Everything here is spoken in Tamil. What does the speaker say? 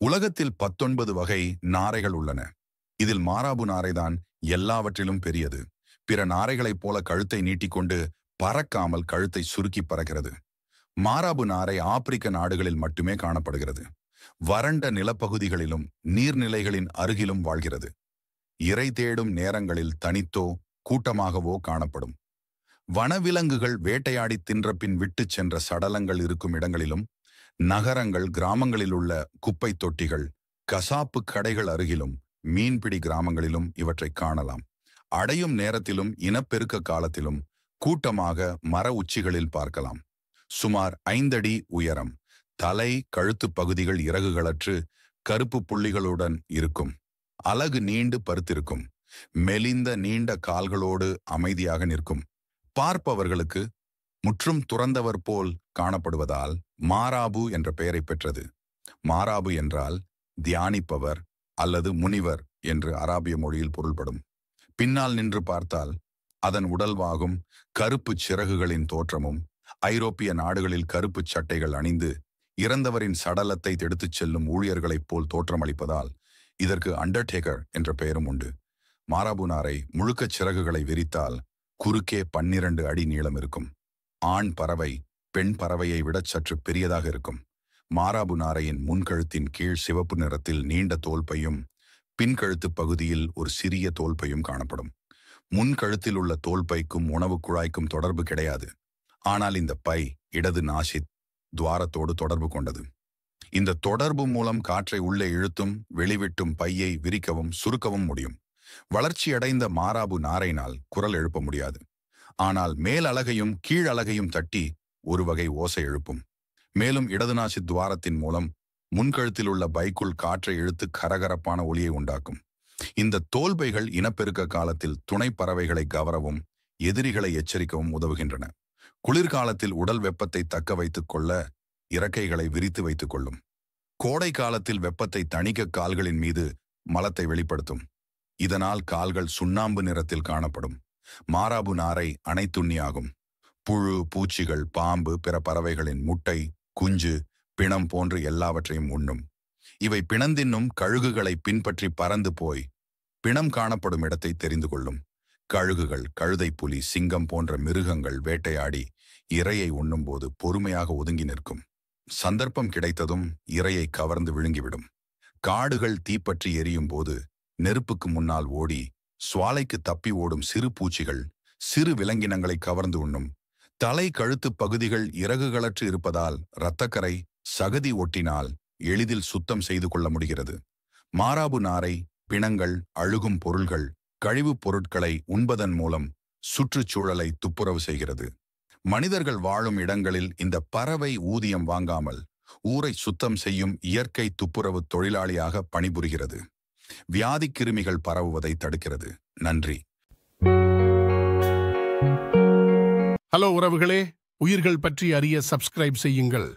உலகத்தில் 19 வகை நாரைகள் உள்ளன. இதில் மாராபு நாரைதான் எல்லாவற்றிலும் பெரியது. பிற நாரைகளைப் போல கழுத்தை நீட்டிக்கொண்டு பறக்காமல் கழுத்தை சுருக்கி பறக்கிறது. மாராபு நாரை ஆப்பிரிக்க நாடுகளில் மட்டுமே காணப்படுகிறது. வறண்ட நிலப்பகுதிகளிலும் நீர்நிலைகளின் அருகிலும் வாழ்கிறது. இரை தேடும் நேரங்களில் தனித்தோ கூட்டமாகவோ காணப்படும். வனவிலங்குகள் வேட்டையாடி தின்றபின் விட்டுச் சென்ற சடலங்கள் இருக்கும் இடங்களிலும், நகரங்கள் கிராமங்களில் உள்ள குப்பை தொட்டிகள், கசாப்பு கடைகள் அருகிலும், மீன்பிடி கிராமங்களிலும் இவற்றை காணலாம். அடையும் நேரத்திலும் இனப்பெருக்க காலத்திலும் கூட்டமாக மர உச்சிகளில் பார்க்கலாம். சுமார் 5 அடி உயரம், தலை கழுத்து பகுதிகள் இறகுகளற்று கருப்பு புள்ளிகளுடன் இருக்கும். அலகு நீண்டு பருத்திருக்கும். மெலிந்த நீண்ட கால்களோடு அமைதியாக நிற்கும். பார்ப்பவர்களுக்கு முற்றும் துறந்தவர் போல் காணப்படுவதால் மாராபு என்ற பெயரை பெற்றது. மாராபு என்றால் தியானிப்பவர் அல்லது முனிவர் என்று அராபிய மொழியில் பொருள்படும். பின்னால் நின்று பார்த்தால் அதன் உடல்வாகும் கருப்பு சிறகுகளின் தோற்றமும், ஐரோப்பிய நாடுகளில் கருப்பு சட்டைகள் அணிந்து இறந்தவரின் சடலத்தை எடுத்துச் செல்லும் ஊழியர்களைப் போல் தோற்றமளிப்பதால் இதற்கு அண்டர்டேக்கர் என்ற பெயரும் உண்டு. மாராபு நாரை முழுக்கச் சிறகுகளை விரித்தால் குறுக்கே 12 அடி நீளம் இருக்கும். ஆண் பறவை பெண் பறவையை விட சற்று பெரியதாக இருக்கும். மாராபு நாரையின் முன்கழுத்தின் கீழ் சிவப்பு நிறத்தில் நீண்ட தோல்பையும், பின்கழுத்து பகுதியில் ஒரு சிறிய தோல்பையும் காணப்படும். முன்கழுத்தில் உள்ள தோல்பைக்கும் உணவு குழாய்க்கும் தொடர்பு கிடையாது. ஆனால் இந்த பை இடது நாசித் துவாரத்தோடு தொடர்பு கொண்டது. இந்த தொடர்பு மூலம் காற்றை உள்ளே இழுத்தும் வெளிவிட்டும் பையை விரிக்கவும் சுருக்கவும் முடியும். வளர்ச்சியடைந்த மாராபு நாரையினால் குரல் எழுப்ப முடியாது. ஆனால் மேல் அலகையும் கீழ் அலகையும் தட்டி ஒரு வகை ஓசை எழுப்பும். மேலும் இடது நாசி துவாரத்தின் மூலம் முன்கழுத்தில் உள்ள பைக்குள் காற்றை இழுத்து கரகரப்பான ஒலியை உண்டாக்கும். இந்த தோல்பைகள் இனப்பெருக்க காலத்தில் துணை பறவைகளை கவரவும் எதிரிகளை எச்சரிக்கவும் உதவுகின்றன. குளிர்காலத்தில் உடல் வெப்பத்தை தக்க வைத்துக் கொள்ள இறக்கைகளை விரித்து வைத்துக் கொள்ளும். கோடை காலத்தில் வெப்பத்தை தணிக்க கால்களின் மீது மலத்தை வெளிப்படுத்தும். இதனால் கால்கள் சுண்ணாம்பு நிறத்தில் காணப்படும். மாராபு நாரை அனைத்துண்ணியாகும். புழு, பூச்சிகள், பாம்பு, பிற பறவைகளின் முட்டை, குஞ்சு, பிணம் போன்று எல்லாவற்றையும் உண்ணும். இவை பிணந்தின்னும் கழுகுகளை பின்பற்றி பறந்து போய் பிணம் காணப்படும் இடத்தை தெரிந்து கொள்ளும். கழுகுகள், கழுதை புலி, சிங்கம் போன்ற மிருகங்கள் வேட்டையாடி இரையை உண்ணும்போது பொறுமையாக ஒதுங்கி நிற்கும். சந்தர்ப்பம் கிடைத்ததும் இரையை கவர்ந்து விழுங்கிவிடும். காடுகள் தீப்பற்றி எரியும் போது நெருப்புக்கு முன்னால் ஓடி சுவாலைக்கு தப்பி ஓடும் சிறு பூச்சிகள், சிறு விலங்கினங்களை கவர்ந்து உண்ணும். தலை கழுத்து பகுதிகள் இறகுகளற்று இருப்பதால் இரத்தக்கரை, சகதி ஒட்டினால் எளிதில் சுத்தம் செய்து கொள்ள முடிகிறது. மாராபு நாரை பிணங்கள், அழுகும் பொருள்கள், கழிவுப் பொருட்களை உண்பதன் மூலம் சுற்றுச்சூழலை துப்புரவு செய்கிறது. மனிதர்கள் வாழும் இடங்களில் இந்த பறவை ஊதியம் வாங்காமல் ஊரை சுத்தம் செய்யும் இயற்கை துப்புரவு தொழிலாளியாக பணிபுரிகிறது. வியாதி கிருமிகள் பரவுவதை தடுக்கிறது. நன்றி. ஹலோ உறவுகளே, உயிர்கள் பற்றி அறிய சப்ஸ்கிரைப் செய்யுங்கள்.